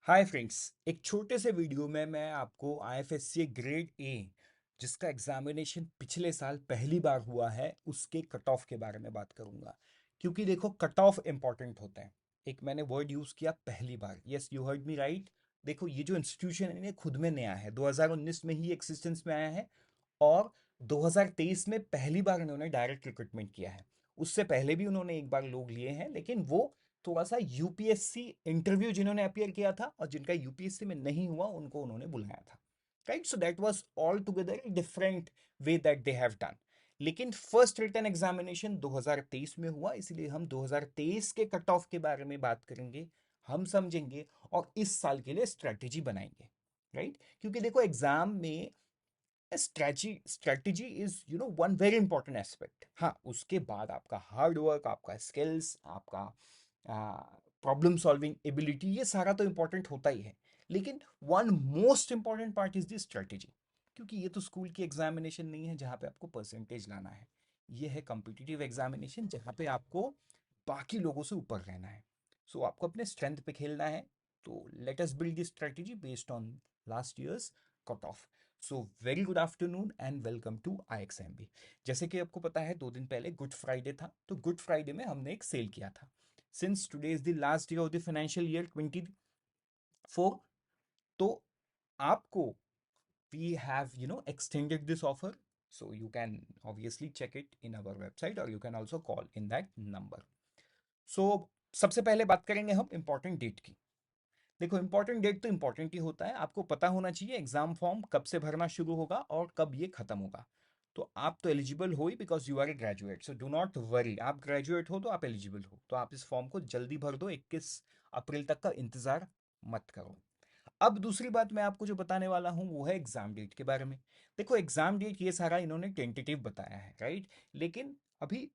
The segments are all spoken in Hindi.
Hi friends. एक छोटे से वीडियो में मैं आपको आईएफएससी ग्रेड ए जिसका एग्जामिनेशन पिछले साल पहली बार हुआ है उसके कट ऑफ के बारे में बात करूंगा। क्योंकि देखो, कट ऑफ इंपॉर्टेंट होता है। एक मैंने वर्ड यूज किया पहली बार, yes you heard me right. देखो, ये जो इंस्टीट्यूशन है ये खुद में नया है, 2019 में ही एक्सिस्टेंस में आया है। और 2023 में पहली बार इन्होंने डायरेक्ट रिक्रूटमेंट किया है। उससे पहले भी उन्होंने एक बार लोग लिए हैं, लेकिन वो थोड़ा सा यूपीएससी इंटरव्यू जिन्होंने अपियर किया था और जिनका यूपीएससी में नहीं हुआ उनको उन्होंने बुलाया था। Right, so that was all together different way that they have done. लेकिन फर्स्ट रिटन एग्जामिनेशन 2023 में हुआ, इसलिए हम 2023 के कट ऑफ के बारे में बात करेंगे, हम समझेंगे और इस साल के लिए स्ट्रेटेजी बनाएंगे। राइट, क्योंकि देखो एग्जाम में strategy is one very important aspect. हाँ, उसके बाद आपका हार्ड वर्क, आपका स्किल्स, आपका प्रॉब्लम सॉल्विंग एबिलिटी, ये सारा तो इंपॉर्टेंट होता ही है। लेकिन one most important part is the strategy. क्योंकि ये तो स्कूल की एग्जामिनेशन नहीं है जहाँ पे आपको परसेंटेज लाना है। ये है कॉम्पिटिटिव एग्जामिनेशन जहाँ पे आपको बाकी लोगों से ऊपर रहना है। सो आपको अपने स्ट्रेंथ पे खेलना है। तो let us build this strategy based on last year's cut off. So very good afternoon and welcome to IXMB। जैसे कि आपको पता है, 2 दिन पहले गुड फ्राइडे था, तो गुड फ्राइडे में हमने एक सेल किया था। Since today is the last day of the financial year 24, तो आपको we have extended this offer, so you can obviously check it in our website or you can also call in that number. So सबसे पहले बात करेंगे हम इंपॉर्टेंट डेट की। देखो, इंपॉर्टेंट डेट तो इंपॉर्टेंट ही होता है, आपको पता होना चाहिए एग्जाम फॉर्म कब से भरना शुरू होगा और कब ये खत्म होगा। तो आप तो एलिजिबल हो ही, because you are a graduate, so do not worry. आप ग्रेजुएट हो तो आप एलिजिबल हो, तो आप इस फॉर्म को जल्दी भर दो, 21 अप्रैल तक का इंतजार मत करो। अब दूसरी बात मैं आपको जो बताने वाला हूं वो है एग्जाम डेट के बारे में। देखो, एग्जाम डेट ये सारा इन्होंने टेंटेटिव बताया है, राइट। लेकिन अभी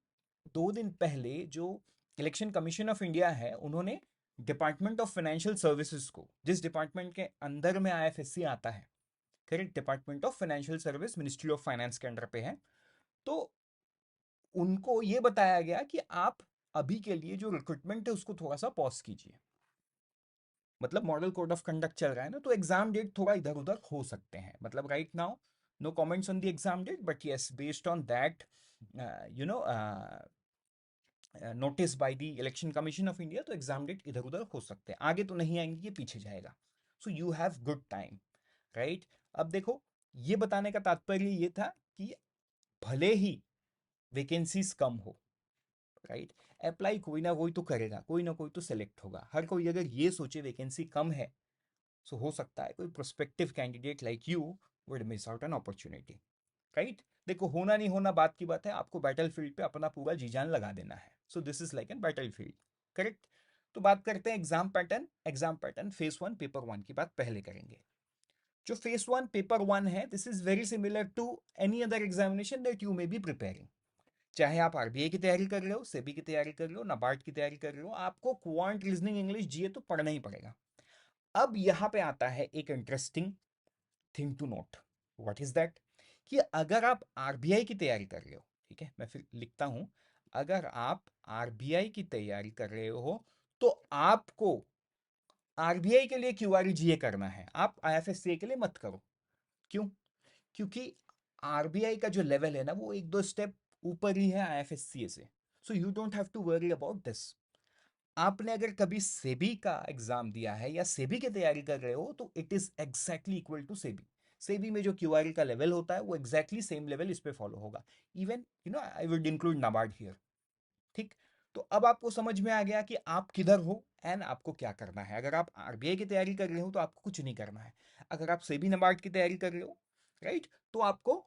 2 दिन पहले जो इलेक्शन कमीशन ऑफ इंडिया है, उन्होंने डिपार्टमेंट ऑफ फाइनेंशियल सर्विसेज को, जिस डिपार्टमेंट के अंदर में आईएफएससी आता है, correct, department of financial service ministry of finance के अंडर पे है, तो उनको ये बताया गया कि आप अभी के लिए जो रिक्रूटमेंट है उसको थोड़ा सा पॉज कीजिए। मतलब मॉडल कोड ऑफ कंडक्ट चल रहा है ना, तो एग्जाम डेट थोड़ा इधर उधर हो सकते हैं। मतलब right now no comments on the exam date, but yes based on that you know notice by the election commission of India, तो एग्जाम डेट इधर उधर हो सकते हैं, आगे तो नहीं आएंगे, ये पीछे जाएगा। So you have good time, right. अब देखो, ये बताने का तात्पर्य ये था कि भले ही वैकेंसीज कम हो, राइट, अप्लाई कोई ना कोई तो करेगा, कोई ना कोई तो सेलेक्ट होगा। हर कोई अगर ये सोचे वैकेंसी कम है, सो हो सकता है कोई prospective candidate like you would miss out an opportunity, right. देखो, होना नहीं होना बात की बात है, आपको बैटल फील्ड पे अपना पूरा जी जान लगा देना है। सो this is like an battle field, correct. तो बात करते हैं एग्जाम पैटर्न फेज 1 पेपर 1 की बात पहले करेंगे। जो फेज 1 पेपर 1 है, this is very similar to any other examination that you may be preparing. चाहे आप आरबीआई की तैयारी कर रहे हो, सेबी की तैयारी कर रहे हो, नाबार्ड की तैयारी कर रहे हो, आपको क्वांट, रीजनिंग, इंग्लिश, जीए तो पढ़ना ही पड़ेगा। अब यहाँ पे आता है एक interesting thing to note. What is that? कि अगर आप आरबीआई की तैयारी कर रहे हो, ठीक है, मैं फिर लिखता हूं, अगर आप आरबीआई की तैयारी कर रहे हो तो आपको आरबीआई के लिए क्यूआरई जीए करना है, आप आईएफएससी के लिए मत करो। क्यों? क्योंकि आरबीआई का जो लेवल है ना, वो एक दो स्टेप ऊपर ही है आईएफएससी से। So you don't have to worry about this. आपने अगर कभी सेबी का एग्जाम दिया है या सेबी की तैयारी कर रहे हो, तो it is exactly equal to SEBI. SEBI में जो क्यूआरए का लेवल होता है वो एग्जैक्टली सेम लेवल इस पे फॉलो होगा। Even I would include NABARD here, ठीक। तो अब आपको समझ में आ गया कि आप किधर हो एंड आपको क्या करना है। अगर आप आरबीआई की तैयारी कर रहे हो तो आपको कुछ नहीं करना है। अगर आप सेबी नाबार्ड की तैयारी कर रहे हो, राइट, तो आपको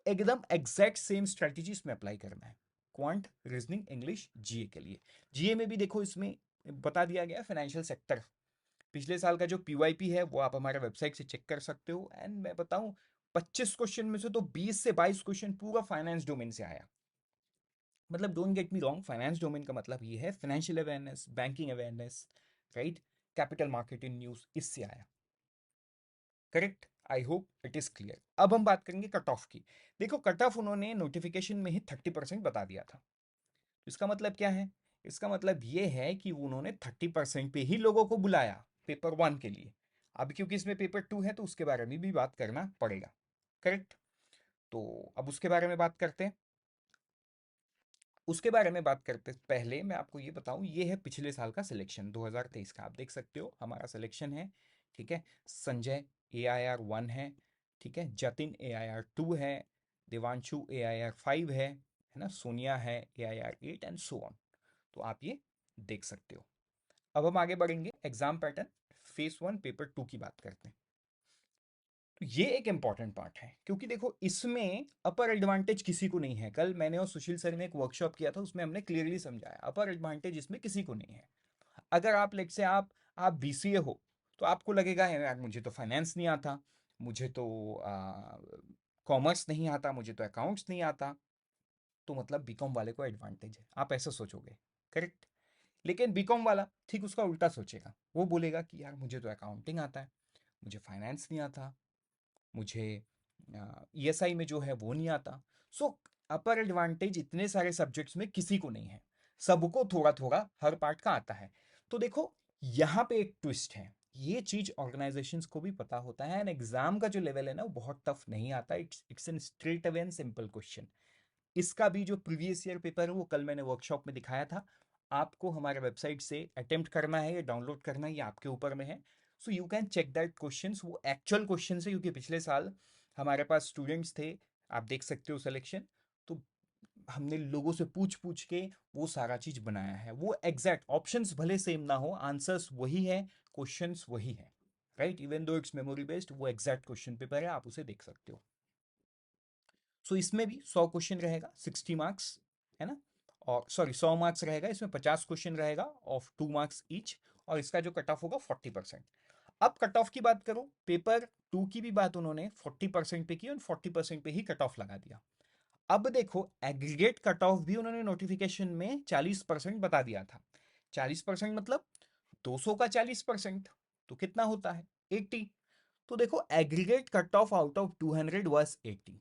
एकदम एग्जैक्ट सेम स्ट्रेटजीज में अप्लाई करना है, क्वांट, रीजनिंग, इंग्लिश, जीए के लिए। जीए में भी देखो, इसमें बता दिया गया फाइनेंशियल सेक्टर। पिछले साल का जो पीवाईपी है वो आप हमारे वेबसाइट से चेक कर सकते हो। एंड मैं बताऊं, 25 क्वेश्चन में से तो 20 से 22 क्वेश्चन पूरा फाइनेंस डोमेन से आया। मतलब don't get me wrong, finance domain का मतलब ये है financial awareness, banking awareness, right, capital market in news, इससे आया, correct. I hope it is clear. अब हम बात करेंगे कट ऑफ की। देखो, कट ऑफ उन्होंने नोटिफिकेशन में ही 30% बता दिया था। इसका मतलब क्या है? इसका मतलब ये है कि उन्होंने 30% पे ही लोगों को बुलाया। पेपर 1 के लिए। अब क्योंकि इसमें पेपर 2 है तो उसके बारे में भी बात करना पड़ेगा, करेक्ट? तो अब उसके बारे में बात करते हैं। उसके बारे में बात करते पहले मैं आपको ये बताऊं, ये है पिछले साल का सिलेक्शन 2023 का। आप देख सकते हो हमारा सिलेक्शन है, ठीक है। संजय AIR 1 है, ठीक है। जतिन AIR 2 है, देवांशु AIR 5 है ना, सोनिया है AIR 8 एंड सो ऑन। तो आप ये देख सकते हो। अब हम आगे बढ़ेंगे, एग्जाम पैटर्न फेस 1 पेपर 2 की बात करते हैं। तो ये एक इंपॉर्टेंट पार्ट है, क्योंकि देखो इसमें अपर एडवांटेज किसी को नहीं है। कल मैंने और सुशील सर ने एक वर्कशॉप किया था, उसमें हमने क्लियरली समझाया अपर एडवांटेज इसमें किसी को नहीं है। अगर आप लेट से आप BCA हो तो आपको लगेगा यार मुझे तो फाइनेंस नहीं आता, मुझे तो कॉमर्स नहीं आता, मुझे तो अकाउंट्स नहीं आता, तो मतलब बीकॉम वाले को एडवांटेज है, आप ऐसा सोचोगे, करेक्ट? लेकिन बीकॉम वाला ठीक उसका उल्टा सोचेगा, वो बोलेगा कि यार मुझे तो अकाउंटिंग आता है, मुझे फाइनेंस नहीं आता, मुझे ESI में जो है वो नहीं आता। सो अपर एडवांटेज इतने सारे सब्जेक्ट्स में किसी को नहीं है, सबको थोड़ा थोड़ा हर पार्ट का आता है। तो देखो यहाँ पे एक ट्विस्ट है, ये चीज ऑर्गेनाइजेशंस को भी पता होता है, एंड एग्जाम का जो लेवल है ना वो बहुत टफ नहीं आता, it's an straight away and simple question. इसका भी जो प्रीवियस ईयर पेपर है वो कल मैंने वर्कशॉप में दिखाया था, आपको हमारे वेबसाइट से अटेम्प्ट करना है या डाउनलोड करना है, ये आपके ऊपर में है। So you can check that questions, वो एक्चुअल क्वेश्चन है, क्योंकि पिछले साल हमारे पास स्टूडेंट्स थे, आप देख सकते हो सिलेक्शन। तो हमने लोगों से पूछ पूछ के वो सारा चीज बनाया है, वो एग्जैक्ट ऑप्शंस भले सेम ना हो, आंसर्स वही है, क्वेश्चंस वही है, right? Even though it's memory based, वो एग्जैक्ट क्वेश्चन पेपर है, आप उसे देख सकते हो। सो इसमें भी 100 क्वेश्चन रहेगा, 60 मार्क्स, है ना? और सॉरी 100 मार्क्स रहेगा, इसमें 50 क्वेश्चन रहेगा ऑफ 2 मार्क्स ईच, और इसका जो कट ऑफ होगा 40%। अब कट ऑफ की बात करो, पेपर 2 की भी बात उन्होंने 40% पे की और 40% पे ही कट ऑफ लगा दिया। अब देखो एग्रीगेट कट ऑफ भी उन्होंने नोटिफिकेशन में 40% बता दिया था। 40% मतलब 200 का 40%, तो कितना होता है? 80। तो देखो aggregate cut off out of 200 was 80।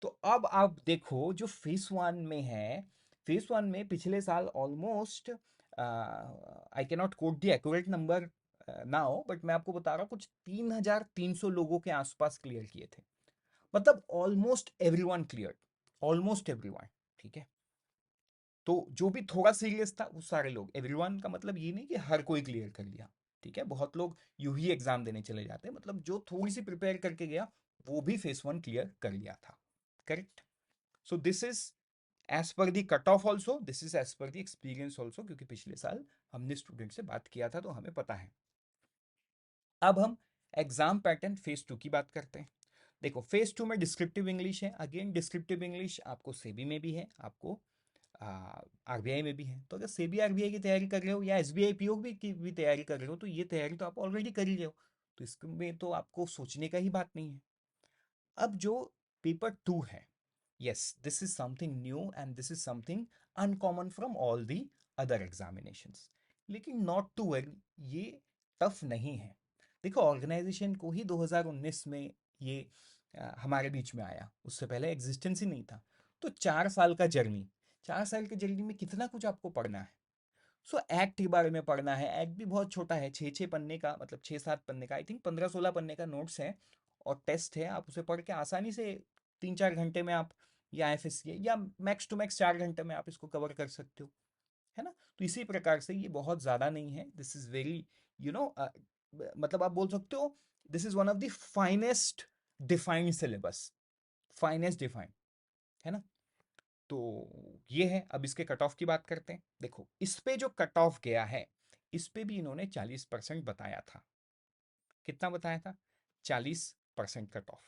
तो अब आप देखो जो फेस 1 में है, फेस 1 में पिछले साल almost, I can not quote the accurate number now, but मैं आपको बता रहा हूँ कुछ 3300 लोगों के आसपास क्लियर किए थे, मतलब almost everyone clear, almost everyone, ठीक है। तो जो भी थोड़ा सीरियस था वो सारे लोग, एवरीवन का मतलब ये नहीं कि हर कोई क्लियर कर लिया, ठीक है। बहुत लोग यूं ही एग्जाम देने चले जाते हैं, मतलब जो थोड़ी सी प्रिपेयर करके गया वो भी फेस 1 क्लियर कर लिया था, correct? So this is as per the cut off also, this is as per the experience also, क्योंकि पिछले साल हमने स्टूडेंट से बात किया था तो हमें पता है। अब हम एग्जाम पैटर्न फेस 2 की बात करते हैं। देखो फेस 2 में डिस्क्रिप्टिव इंग्लिश है, अगेन डिस्क्रिप्टिव इंग्लिश आपको सेबी में भी है, आपको RBI में भी है। तो अगर सेबी RBI की तैयारी कर रहे हो या SBI PO की भी तैयारी कर रहे हो, तो ये तैयारी तो आप ऑलरेडी कर ही रहे हो, तो इसमें तो आपको सोचने का ही बात नहीं है। अब जो पेपर 2 है, yes, this is something new and this is something uncommon from all the other examinations, लेकिन not to worry, ये टफ नहीं है। देखो ऑर्गेनाइजेशन को ही 2019 में ये हमारे बीच में आया, उससे पहले एग्जिस्टेंस ही नहीं था। तो 4 साल का जर्नी, 4 साल के जर्नी में कितना कुछ आपको पढ़ना है। सो एक्ट के बारे में पढ़ना है, एक्ट भी बहुत छोटा है, 6-6 पन्ने का, मतलब 6-7 पन्ने का, आई थिंक 15-16 पन्ने का नोट्स है और टेस्ट है, आप उसे पढ़ के आसानी से 3-4 घंटे में आप, या FSCA या मैक्स टू मैक्स 4 घंटे में आप इसको कवर कर सकते हो, है ना? तो इसी प्रकार से ये बहुत ज़्यादा नहीं है, this is very, you know, मतलब आप बोल सकते हो this is one of the finest defined syllabus, finest defined, है ना? तो ये है। अब इसके कट ऑफ की बात करते हैं। देखो इस पे जो कट ऑफ गया है, इस पे भी इन्होंने 40% बताया था। कितना बताया था? 40% कट ऑफ,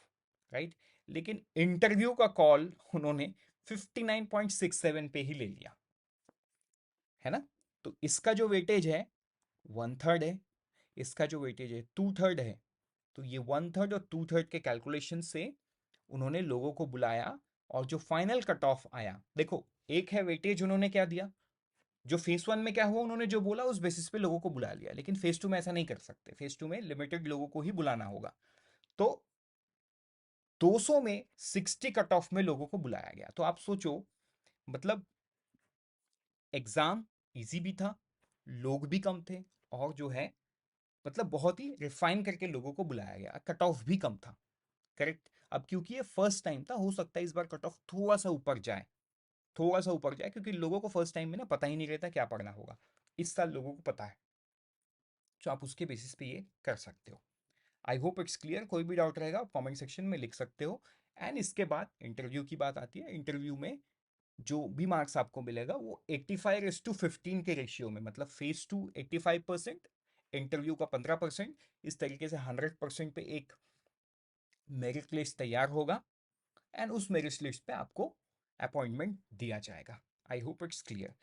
राइट? लेकिन इंटरव्यू का कॉल उन्होंने 59.67 पे ही ले लिया, है ना? तो इसका जो वेटेज है 1/3 है, इसका जो वेटेज है 2/3 है। तो ये 1/3 और 2/3 के कैलकुलेशन से उन्होंने लोगों को बुलाया, और जो फाइनल कट ऑफ आया, देखो एक है वेटेज उन्होंने क्या दिया, जो फेस 1 में क्या हुआ उन्होंने जो बोला उस बेसिस पे लोगों को बुला लिया, लेकिन फेस 2 में ऐसा नहीं कर सकते, फेस 2 में लिमिटेड लोगों को ही बुलाना होगा। तो 200 में 60 कट ऑफ में लोगों को बुलाया गया। तो आप सोचो, मतलब एग्जाम इजी भी था, लोग भी कम थे, और जो है मतलब बहुत ही रिफाइन करके लोगों को बुलाया गया, कट ऑफ भी कम था। करेक्ट। अब क्योंकि ये फर्स्ट टाइम था, हो सकता है इस बार कट ऑफ थोड़ा सा ऊपर जाए, थोड़ा सा ऊपर जाए, क्योंकि लोगों को फर्स्ट टाइम में ना पता ही नहीं रहता क्या पढ़ना होगा। इस साल लोगों को पता है, तो आप उसके बेसिस पे ये कर सकते हो। I hope it's clear. कोई भी डाउट रहेगा आप कमेंट सेक्शन में लिख सकते हो। एंड इसके बाद इंटरव्यू की बात आती है। इंटरव्यू में जो भी मार्क्स आपको मिलेगा वो 85:15 के रेशियो में, मतलब फेज टू 85%, इंटरव्यू का 15%, इस तरीके से 100% पे एक मेरिट लिस्ट तैयार होगा। एंड उस मेरिट लिस्ट पे आपको अपॉइंटमेंट दिया जाएगा। I hope it's clear.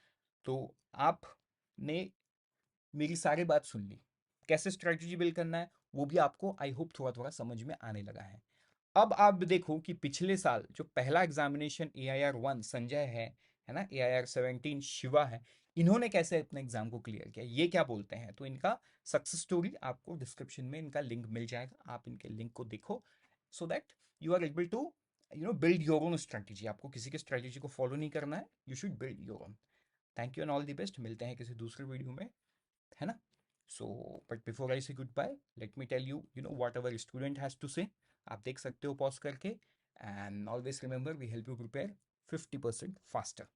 तो आपने मेरी सारी बात सुन ली, कैसे स्ट्रेटजी बिल्ड करना है वो भी आपको आई होप थोड़ा थोड़ा समझ में आने लगा है। अब आप देखो कि पिछले साल जो पहला एग्जामिनेशन AIR 1 संजय है ना, AIR 17 शिवा है, इन्होंने कैसे अपने एग्जाम को क्लियर किया, ये क्या बोलते हैं, तो इनका सक्सेस स्टोरी आपको डिस्क्रिप्शन में इनका लिंक मिल जाएगा, आप इनके लिंक को देखो, so that you are able to build your own strategy. आपको किसी के स्ट्रेटेजी को फॉलो नहीं करना है, you should build your own. Thank you and all the best, मिलते हैं किसी दूसरे वीडियो में, है ना। So but before I say goodbye, let me tell you you know what our student has to say. आप देख सकते हो पॉज करके। And always remember we help you prepare 50% faster.